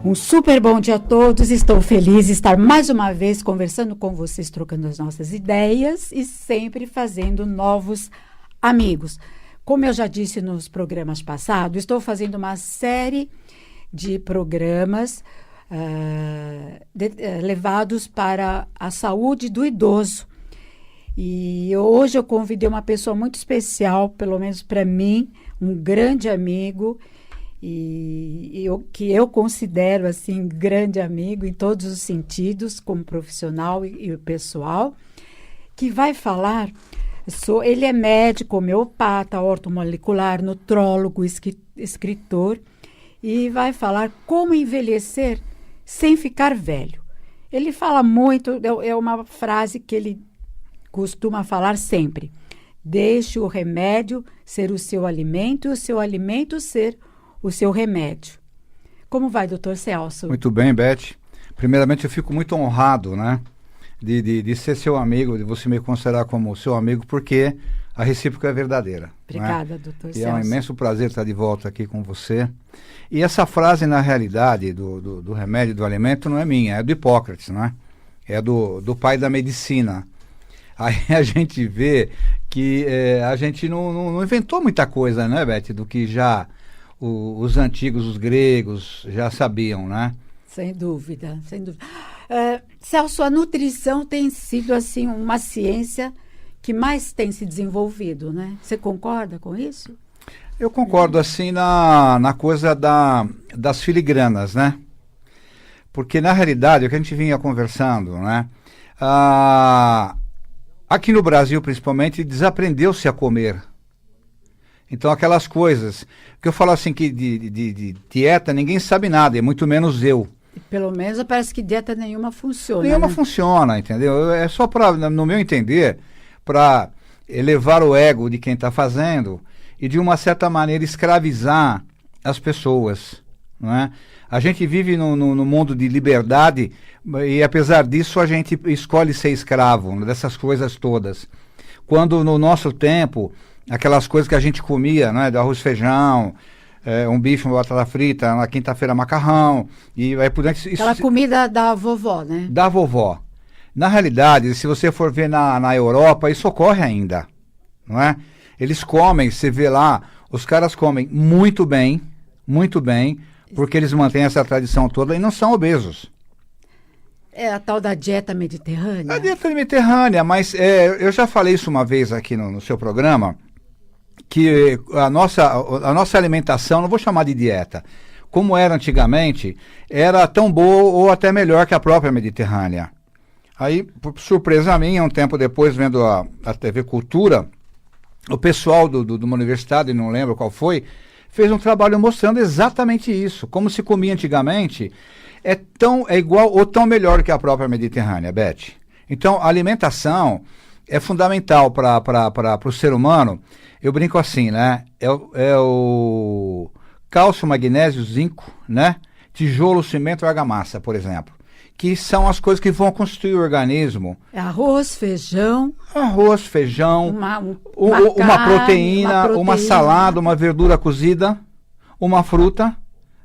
Um super bom dia a todos. Estou feliz de estar mais uma vez conversando com vocês, trocando as nossas ideias e sempre fazendo novos amigos. Como eu já disse nos programas passados, estou fazendo uma série de programas levados para a saúde do idoso. E hoje eu convidei uma pessoa muito especial, pelo menos para mim, um grande amigo, que eu considero assim grande amigo em todos os sentidos, como profissional e pessoal, que vai falar. Ele é médico, homeopata, ortomolecular, nutrólogo, escritor, e vai falar como envelhecer sem ficar velho. Ele fala muito, é uma frase que ele costuma falar sempre: deixe o remédio ser o seu alimento e o seu alimento ser o seu remédio. Como vai, doutor Celso? Muito bem, Beth. Primeiramente, eu fico muito honrado, né, de ser seu amigo, de você me considerar como seu amigo, porque a recíproca é verdadeira. Obrigada, né? doutor E Celso. é um imenso prazer estar de volta aqui com você. E essa frase, na realidade, do remédio e do alimento, não é minha, é do Hipócrates, né? É do pai da medicina. Aí a gente vê que a gente não inventou muita coisa, né, Beth, do que já os antigos, os gregos, já sabiam, né? Sem dúvida, sem dúvida. Celso, a nutrição tem sido assim uma ciência que mais tem se desenvolvido, né? Você concorda com isso? Eu concordo, assim, na coisa das filigranas, né? Porque, na realidade, o que a gente vinha conversando, né? Aqui no Brasil, principalmente, desaprendeu-se a comer. Então, aquelas coisas que eu falo assim, que de dieta ninguém sabe nada, e muito menos eu. Pelo menos parece que dieta nenhuma funciona. Nenhuma, né? Funciona, entendeu? É só para, no meu entender, para elevar o ego de quem está fazendo e, de uma certa maneira, escravizar as pessoas, não é? A gente vive no mundo de liberdade e, apesar disso, a gente escolhe ser escravo dessas coisas todas. Quando, no nosso tempo, aquelas coisas que a gente comia, né, do arroz e feijão, um bife, uma batata frita, na quinta-feira macarrão, e aí por dentro... Aquela comida da vovó, né? Da vovó. Na realidade, se você for ver na Europa, isso ocorre ainda, não é? Eles comem, você vê lá, os caras comem muito bem, porque eles mantêm essa tradição toda e não são obesos. É a tal da dieta mediterrânea? A dieta mediterrânea, mas eu já falei isso uma vez aqui no seu programa, que a nossa alimentação, não vou chamar de dieta, como era antigamente, era tão boa ou até melhor que a própria mediterrânea. Aí, por surpresa minha, um tempo depois, vendo a TV Cultura, o pessoal de uma universidade, não lembro qual foi, fez um trabalho mostrando exatamente isso, como se comia antigamente, é igual ou tão melhor que a própria mediterrânea, Beth. Então, a alimentação é fundamental para o ser humano. Eu brinco assim, né? É o cálcio, magnésio, zinco, né? Tijolo, cimento e argamassa, por exemplo. Que são as coisas que vão constituir o organismo. Arroz, feijão. Uma proteína, uma salada, uma verdura cozida, uma fruta,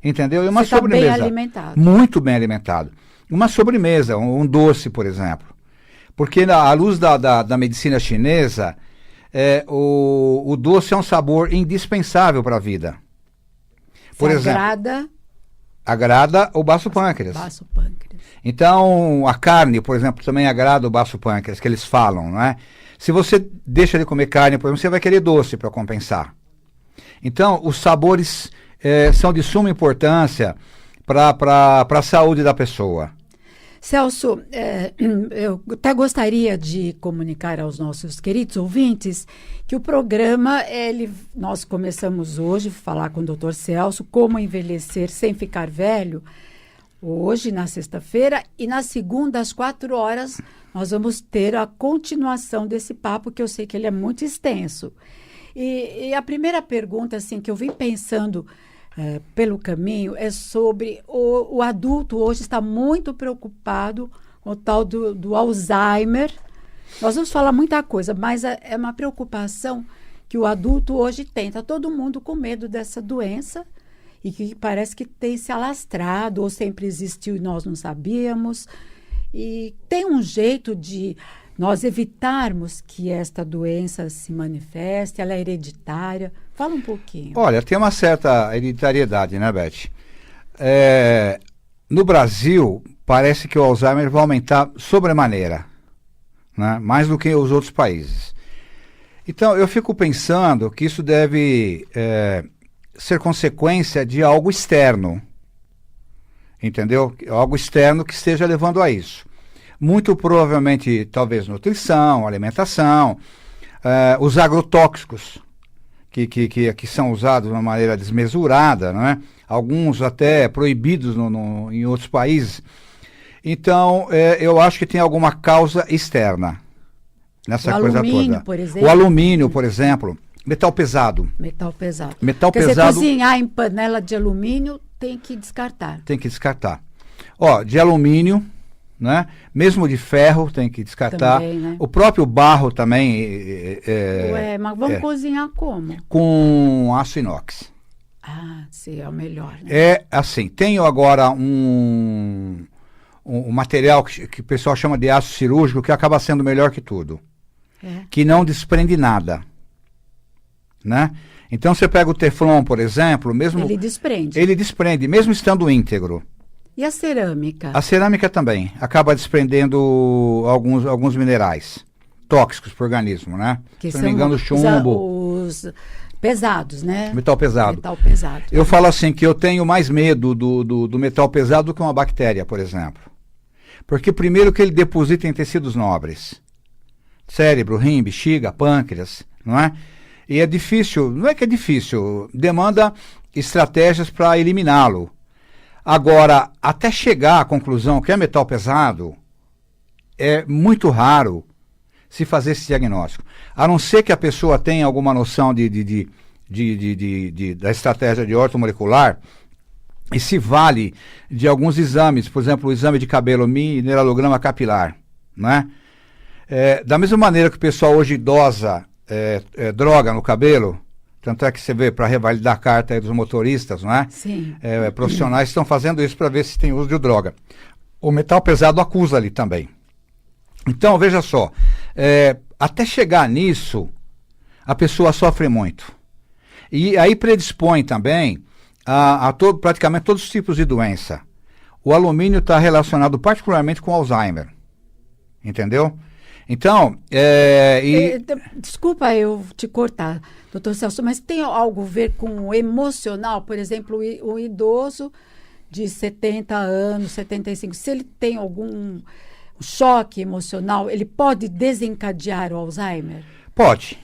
entendeu? E uma sobremesa. Bem alimentado. Muito bem alimentado. Uma sobremesa, um doce, por exemplo. Porque à luz da medicina chinesa, o doce é um sabor indispensável para a vida. Por exemplo, agrada o baço pâncreas. Então, a carne, por exemplo, também agrada o baço pâncreas, que eles falam, não é? Se você deixa de comer carne, por exemplo, você vai querer doce para compensar. Então, os sabores são de suma importância para a saúde da pessoa. Celso, eu até gostaria de comunicar aos nossos queridos ouvintes que o programa, nós começamos hoje a falar com o Dr. Celso como envelhecer sem ficar velho, hoje na sexta-feira, e na segunda às 4h nós vamos ter a continuação desse papo, que eu sei que ele é muito extenso. E a primeira pergunta assim, que eu vim pensando pelo caminho é sobre o adulto hoje está muito preocupado com o tal do Alzheimer. Nós vamos falar muita coisa, mas é uma preocupação que o adulto hoje tem. Está todo mundo com medo dessa doença e que parece que tem se alastrado ou sempre existiu e nós não sabíamos. E tem um jeito de nós evitarmos que esta doença se manifeste, ela é hereditária. Fala um pouquinho. Olha, tem uma certa hereditariedade, né, Beth? No Brasil, parece que o Alzheimer vai aumentar sobremaneira, né? Mais do que os outros países. Então, eu fico pensando que isso deve ser consequência de algo externo, entendeu? Algo externo que esteja levando a isso. Muito provavelmente, talvez, nutrição, alimentação, os agrotóxicos, que são usados de uma maneira desmesurada, não é? Alguns até proibidos em outros países. Então, eu acho que tem alguma causa externa nessa coisa toda. Por exemplo. O alumínio, por exemplo, metal pesado. Metal pesado. Metal Quer pesado. dizer, cozinhar em panela de alumínio tem que descartar. Tem que descartar. Ó, de alumínio, né? Mesmo de ferro tem que descartar. Também, né? O próprio barro também. Ué, mas vamos cozinhar como? Com aço inox. Ah, sim, é o melhor. Né? É assim, tenho agora um material que o pessoal chama de aço cirúrgico, que acaba sendo melhor que tudo. Que não desprende nada. Né? Então você pega o Teflon, por exemplo, mesmo... Ele desprende. Ele desprende, mesmo estando íntegro. E a cerâmica? A cerâmica também acaba desprendendo alguns minerais tóxicos para o organismo, né? Que se não me engano, chumbo. Os pesados, né? Metal pesado. Metal pesado. Eu falo assim que eu tenho mais medo do metal pesado do que uma bactéria, por exemplo. Porque primeiro que ele deposita em tecidos nobres. Cérebro, rim, bexiga, pâncreas, não é? E é difícil, não é que é difícil, demanda estratégias para eliminá-lo. Agora, até chegar à conclusão que é metal pesado, é muito raro se fazer esse diagnóstico. A não ser que a pessoa tenha alguma noção da estratégia de ortomolecular e se vale de alguns exames, por exemplo, o exame de cabelo mineralograma capilar, né? Da mesma maneira que o pessoal hoje idosa droga no cabelo, tanto é que você vê para revalidar a carta aí dos motoristas, não é? Sim. Profissionais estão fazendo isso para ver se tem uso de droga. O metal pesado acusa ali também. Então, veja só, até chegar nisso, a pessoa sofre muito. E aí predispõe também praticamente todos os tipos de doença. O alumínio está relacionado particularmente com Alzheimer. Entendeu? Então, desculpa eu te cortar, doutor Celso, mas tem algo a ver com o emocional? Por exemplo, o idoso de 70 anos, 75, se ele tem algum choque emocional, ele pode desencadear o Alzheimer? Pode,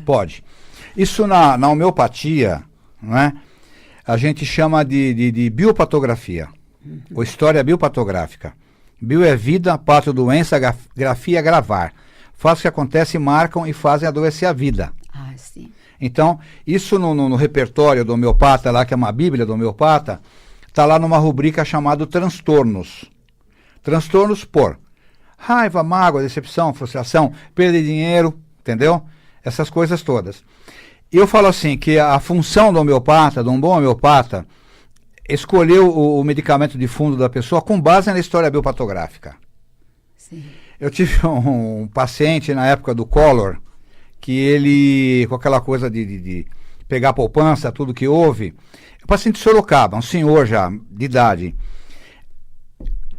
pode. Isso na homeopatia, né, a gente chama de biopatografia, ou história biopatográfica. Bio é vida, pato doença, grafia gravar. Faz o que acontece, marcam e fazem adoecer a vida. Ah, sim. Então, isso no repertório do homeopata, lá que é uma bíblia do homeopata, está lá numa rubrica chamada transtornos. Transtornos por raiva, mágoa, decepção, frustração, perda de dinheiro, entendeu? Essas coisas todas. E eu falo assim, que a função do homeopata, de um bom homeopata, escolher o medicamento de fundo da pessoa com base na história biopatográfica. Sim. Eu tive um paciente na época do Collor, que ele, com aquela coisa de pegar a poupança, tudo que houve, o paciente de Sorocaba, um senhor já de idade.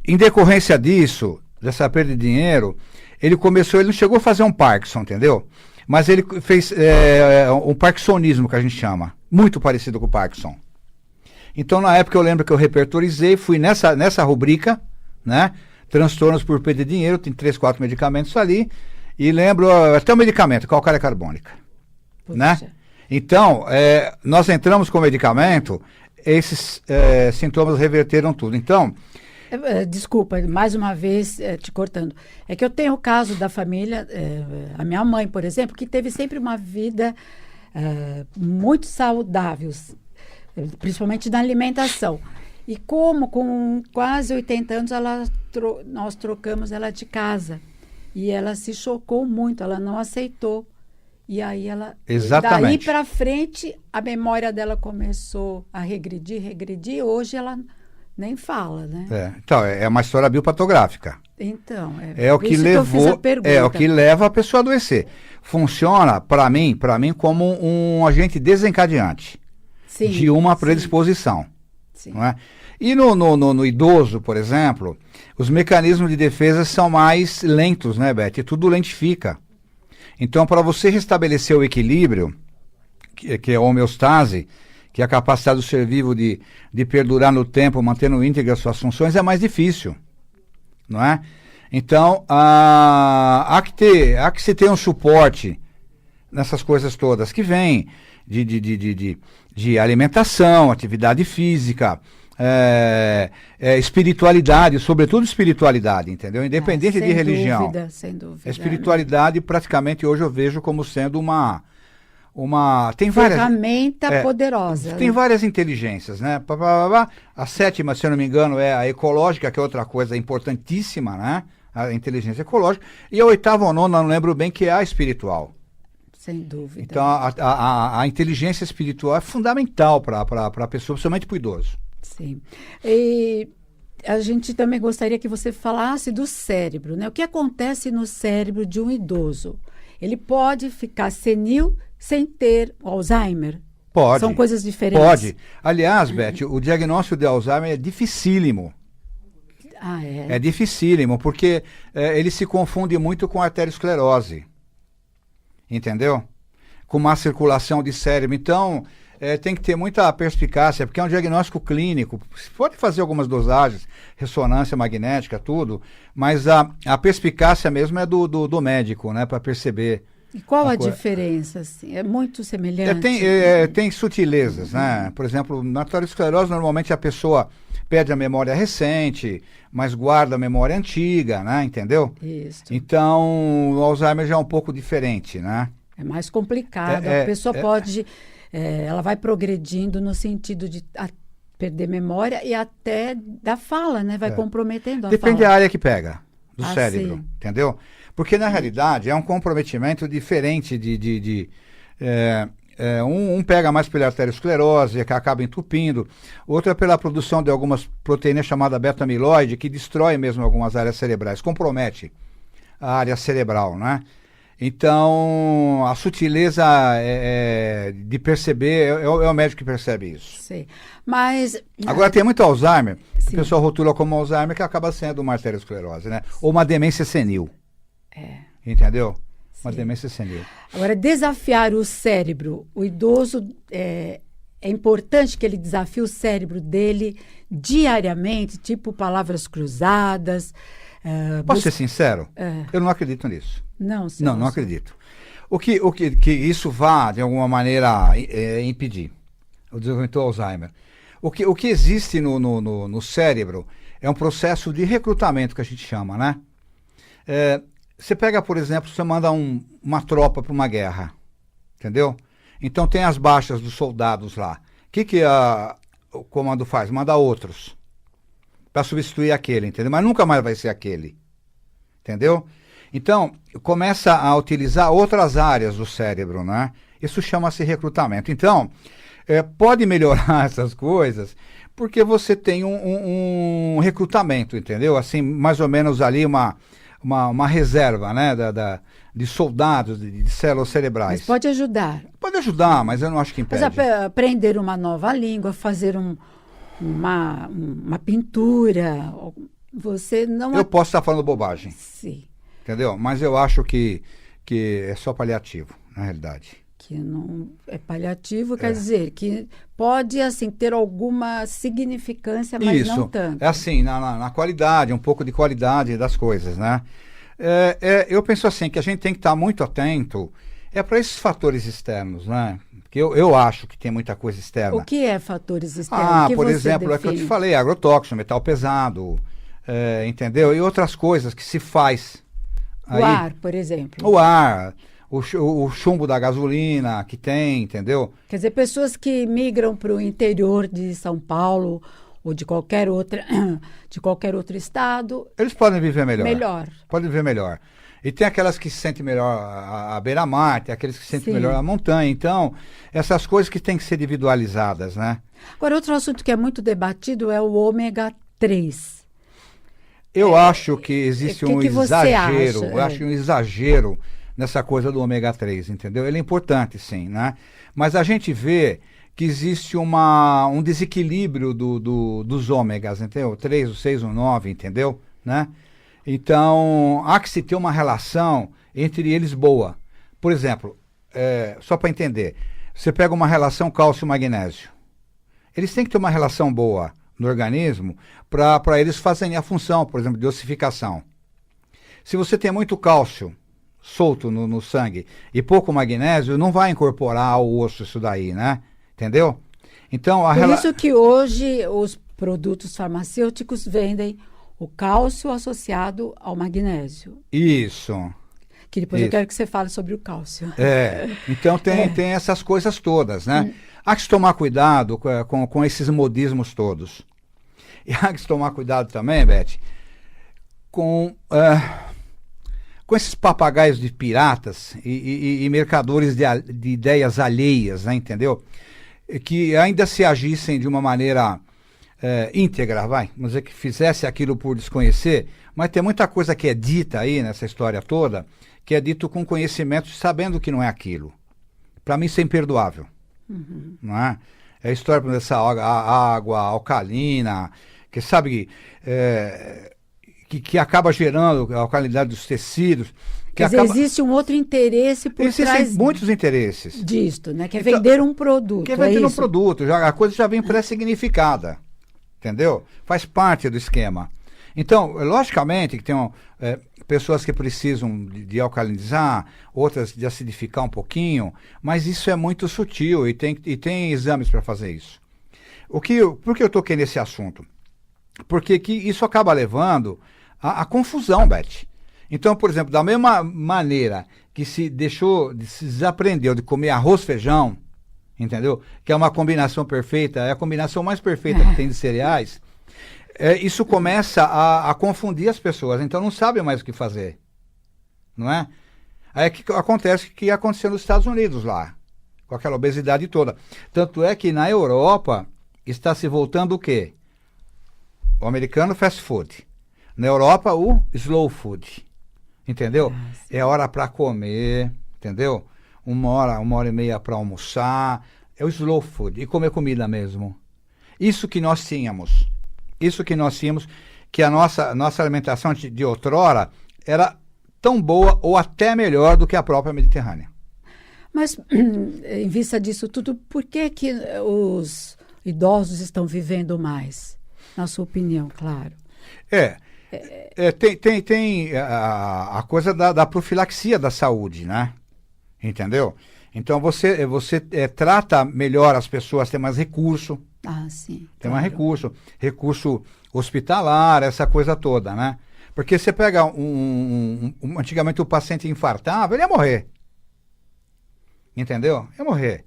Em decorrência disso, dessa perda de dinheiro, ele não chegou a fazer um Parkinson, entendeu? Mas ele fez um parkinsonismo, que a gente chama, muito parecido com o Parkinson. Então, na época, eu lembro que eu repertorizei, fui nessa rubrica, né? Transtornos por perda de dinheiro, tem 3, 4 medicamentos ali, e lembro até o medicamento, calcária carbônica, né? Então, nós entramos com o medicamento, esses sintomas reverteram tudo. Então... Desculpa, mais uma vez te cortando. É que eu tenho o caso da família, a minha mãe, por exemplo, que teve sempre uma vida muito saudável, principalmente na alimentação. E como com quase 80 anos nós trocamos ela de casa. E ela se chocou muito, ela não aceitou. E aí ela... Exatamente. Daí para frente, a memória dela começou a regredir, regredir. Hoje ela nem fala, né? Então, é uma história biopatográfica. Então, É o que levou, é o que leva a pessoa a adoecer. Funciona, para mim, como um agente desencadeante de uma predisposição. Sim. Não é? E no idoso, por exemplo, os mecanismos de defesa são mais lentos, né, Beth? Tudo lentifica. Então, para você restabelecer o equilíbrio, que é a homeostase, que é a capacidade do ser vivo de perdurar no tempo, mantendo íntegra as suas funções, é mais difícil, não é? Então, há que se ter um suporte nessas coisas todas, que vem de alimentação, atividade física, espiritualidade, sobretudo espiritualidade, entendeu? Independente de religião. Sem dúvida. A espiritualidade, praticamente, hoje eu vejo como sendo uma tem ferramenta poderosa. Tem várias inteligências, né? A sétima, se eu não me engano, é a ecológica, que é outra coisa importantíssima, né? A inteligência ecológica. E a oitava ou nona, não lembro bem, que é a espiritual. Sem dúvida. Então, a inteligência espiritual é fundamental para a pessoa, principalmente para o idoso. Sim. E a gente também gostaria que você falasse do cérebro, né? O que acontece no cérebro de um idoso? Ele pode ficar senil sem ter Alzheimer? Pode. São coisas diferentes? Pode. Aliás, Beth, o diagnóstico de Alzheimer é dificílimo. Ah, é? É dificílimo, porque ele se confunde muito com arteriosclerose. Entendeu? Com má circulação de cérebro. Então, tem que ter muita perspicácia, porque é um diagnóstico clínico. Você pode fazer algumas dosagens, ressonância magnética, tudo, mas a perspicácia mesmo é do médico, né? Para perceber. E qual a diferença? Assim? É muito semelhante? Tem sutilezas, né? Por exemplo, na arteriosclerose, normalmente a pessoa perde a memória recente, mas guarda a memória antiga, né? Entendeu? Isso. Então, o Alzheimer já é um pouco diferente, né? É mais complicado. A pessoa pode... ela vai progredindo no sentido de perder memória e até da fala, né? Vai comprometendo a fala. Depende da área que pega, do cérebro, sim. entendeu? Porque, na realidade, é um comprometimento diferente um pega mais pela arteriosclerose, que acaba entupindo. Outro é pela produção de algumas proteínas chamadas beta-amiloide, que destrói mesmo algumas áreas cerebrais, compromete a área cerebral, né? Então, a sutileza de perceber, é o médico que percebe isso. Sim. Mas... Agora, tem muito Alzheimer, sim. o pessoal rotula como Alzheimer, que acaba sendo uma arteriosclerose, né? Ou uma demência senil. Entendeu? Uma demência senil. Agora, desafiar o cérebro. O idoso, é importante que ele desafie o cérebro dele diariamente, tipo palavras cruzadas. Posso ser sincero? Eu não acredito nisso. Não acredito. O que isso vá, de alguma maneira, impedir o desenvolvimento do Alzheimer. O que existe no cérebro é um processo de recrutamento, que a gente chama, né? Você pega, por exemplo, você manda uma tropa para uma guerra, entendeu? Então tem as baixas dos soldados lá. O que o comando faz? Manda outros para substituir aquele, entendeu? Mas nunca mais vai ser aquele, entendeu? Então, começa a utilizar outras áreas do cérebro, né? Isso chama-se recrutamento. Então, pode melhorar essas coisas porque você tem um recrutamento, entendeu? Assim, mais ou menos ali uma reserva, né, de soldados, de células cerebrais. Mas pode ajudar. Pode ajudar, mas eu não acho que impede. Mas aprender uma nova língua, fazer uma pintura, você não... Eu posso estar falando bobagem. Sim. Entendeu? Mas eu acho que é só paliativo, na realidade. Que não é paliativo, quer dizer, que pode, assim, ter alguma significância, mas não tanto. É assim, na qualidade, um pouco de qualidade das coisas, né? Eu penso assim, que a gente tem que estar muito atento para esses fatores externos, né? Porque eu acho que tem muita coisa externa. O que é fatores externos? Por exemplo, é que eu te falei, agrotóxico, metal pesado, entendeu? E outras coisas que se faz. O ar, por exemplo. O ar... O chumbo da gasolina que tem, entendeu? Quer dizer, pessoas que migram para o interior de São Paulo ou de qualquer outro estado... Eles podem viver melhor. Podem viver melhor. E tem aquelas que se sentem melhor à beira-mar, tem aqueles que se sentem Sim. melhor à montanha. Então, essas coisas que têm que ser individualizadas, né? Agora, outro assunto que é muito debatido é o ômega 3. Eu acho que existe que um que você exagero, acha? eu acho um exagero nessa coisa do ômega 3, entendeu? Ele é importante, sim, né? Mas a gente vê que existe um desequilíbrio dos ômegas, entendeu? O 3, o 6, o 9, entendeu? Né? Então, há que se ter uma relação entre eles boa. Por exemplo, só para entender, você pega uma relação cálcio-magnésio. Eles têm que ter uma relação boa no organismo para eles fazerem a função, por exemplo, de ossificação. Se você tem muito cálcio solto no sangue e pouco magnésio, não vai incorporar ao osso isso daí, né? Entendeu? Então, Por isso que hoje os produtos farmacêuticos vendem o cálcio associado ao magnésio. Isso. Que depois eu quero que você fale sobre o cálcio. Então tem essas coisas todas, né? Há que se tomar cuidado com esses modismos todos. E há que se tomar cuidado também, Beth, com esses papagaios de piratas e mercadores de ideias alheias, né, entendeu? Que ainda se agissem de uma maneira íntegra, vamos dizer que fizesse aquilo por desconhecer, mas tem muita coisa que é dita aí nessa história toda, que é dito com conhecimento, sabendo que não é aquilo. Para mim isso é imperdoável. Não é? É a história dessa água alcalina, que sabe que acaba gerando a alcalinidade dos tecidos. Quer dizer, existe um outro interesse por Existem trás muitos interesses. disto, né? Que é vender um produto. Que é vender um produto, a coisa já vem pré-significada, entendeu? Faz parte do esquema. Então, logicamente que tem pessoas que precisam de alcalinizar, outras de acidificar um pouquinho, mas isso é muito sutil e tem exames para fazer isso. Por que eu toquei nesse assunto? Porque isso acaba levando a confusão, Beth. Então, por exemplo, da mesma maneira que se desaprendeu de comer arroz e feijão, entendeu? Que é uma combinação perfeita, é a combinação mais perfeita que tem de cereais, isso começa a confundir as pessoas, então não sabem mais o que fazer, não é? Aí que acontece o que aconteceu nos Estados Unidos lá, com aquela obesidade toda. Tanto é que na Europa está se voltando o quê? O americano fast food. Na Europa, o slow food. Entendeu? É hora para comer, entendeu? Uma hora e meia para almoçar. É o slow food. E comer comida mesmo. Isso que nós tínhamos. Que a nossa alimentação de outrora era tão boa ou até melhor do que a própria Mediterrânea. Mas, em vista disso tudo, por que os idosos estão vivendo mais? Na sua opinião, claro. Tem a coisa da profilaxia da saúde, né? Entendeu? Então você trata melhor as pessoas, tem mais recurso. Ah, sim. Tem claro. mais recurso hospitalar, essa coisa toda, né? Porque você pega antigamente o paciente infartava, ele ia morrer. Entendeu? Ia morrer.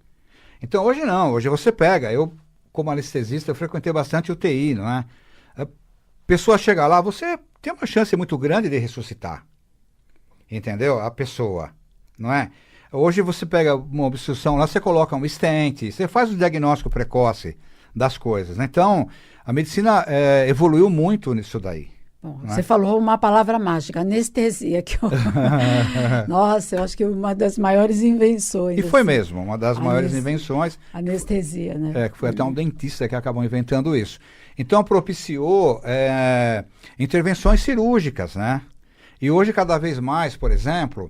Então hoje não, hoje você pega, eu como anestesista eu frequentei bastante UTI, não é? A pessoa chega lá, você tem uma chance muito grande de ressuscitar. Entendeu? A pessoa, não é? Hoje você pega uma obstrução lá, você coloca um stent, você faz o diagnóstico precoce das coisas, né? Então, a medicina evoluiu muito nisso daí. Bom, você falou uma palavra mágica, anestesia. Nossa, eu acho que uma das maiores invenções. E foi mesmo, uma das maiores invenções. Anestesia, né? Que foi até um dentista que acabou inventando isso. Então, propiciou intervenções cirúrgicas, né? E hoje, cada vez mais, por exemplo,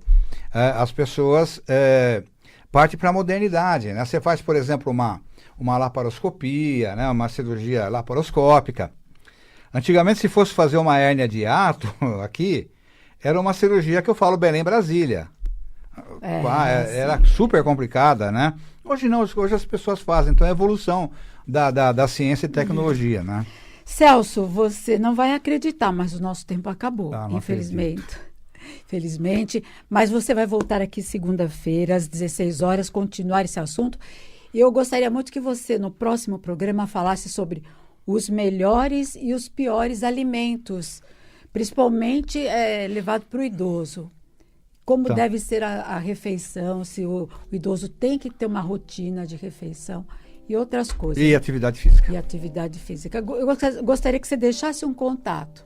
as pessoas partem para a modernidade, né? Você faz, por exemplo, uma laparoscopia, né? Uma cirurgia laparoscópica. Antigamente, se fosse fazer uma hérnia de hiato aqui, era uma cirurgia que eu falo Belém-Brasília. Era super complicada, né? Hoje não, hoje as pessoas fazem. Então é a evolução da ciência e tecnologia, né? Celso, você não vai acreditar, mas o nosso tempo acabou, infelizmente. Felizmente, mas você vai voltar aqui segunda-feira, às 16 horas, continuar esse assunto. E eu gostaria muito que você, no próximo programa, falasse sobre os melhores e os piores alimentos, principalmente levado para o idoso. como Tá. deve ser a refeição, se o idoso tem que ter uma rotina de refeição e outras coisas. E atividade física. E atividade física. Eu gostaria que você deixasse um contato,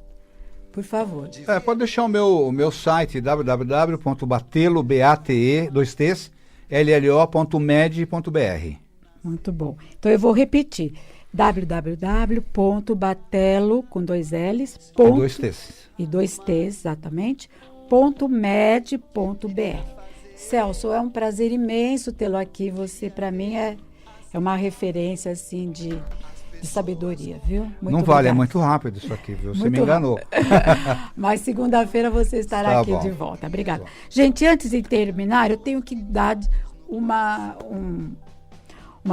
por favor. Pode deixar o meu site, www.batelo.med.br. Muito bom. Então eu vou repetir. www.batelo, com 2 L's, Com 2 T's. e 2 T's, exatamente, .med.br. Celso, é um prazer imenso tê-lo aqui. Você, para mim, é uma referência, assim, de sabedoria, viu? Muito Não vale, é obrigada. muito rápido isso aqui, viu? Você Muito me enganou. Mas segunda-feira você estará Tá aqui bom. de volta. Obrigada. Tá bom. Gente, antes de terminar, eu tenho que dar uma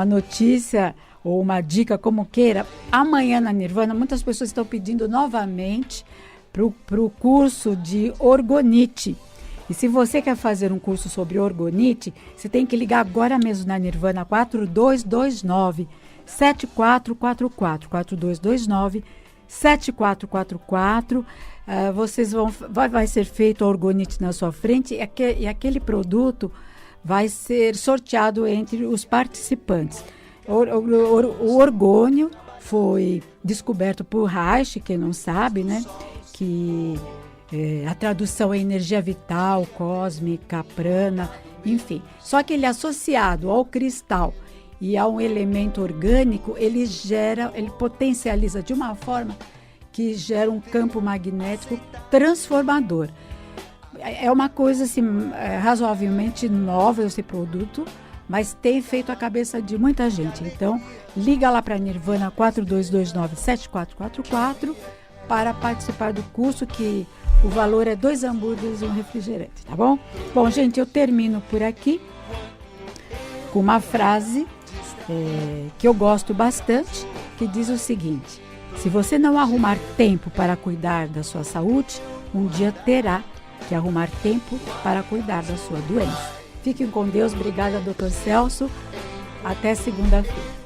notícia ou uma dica, como queira. Amanhã na Nirvana, muitas pessoas estão pedindo novamente para o curso de orgonite. E se você quer fazer um curso sobre orgonite, você tem que ligar agora mesmo na Nirvana 4229-7444. 4229-7444. Vai ser feito a orgonite na sua frente e aquele produto vai ser sorteado entre os participantes. O orgônio foi descoberto por Reich, quem não sabe, né? Que a tradução é energia vital, cósmica, prana, enfim. Só que ele associado ao cristal e a um elemento orgânico, ele potencializa de uma forma que gera um campo magnético transformador. É uma coisa assim, razoavelmente nova esse produto, mas tem feito a cabeça de muita gente. Então, liga lá para a Nirvana 4229-7444 para participar do curso, que o valor é 2 hambúrgueres e um refrigerante, tá bom? Bom, gente, eu termino por aqui com uma frase que eu gosto bastante, que diz o seguinte: se você não arrumar tempo para cuidar da sua saúde, um dia terá que arrumar tempo para cuidar da sua doença. Fiquem com Deus. Obrigada, Dr. Celso. Até segunda-feira.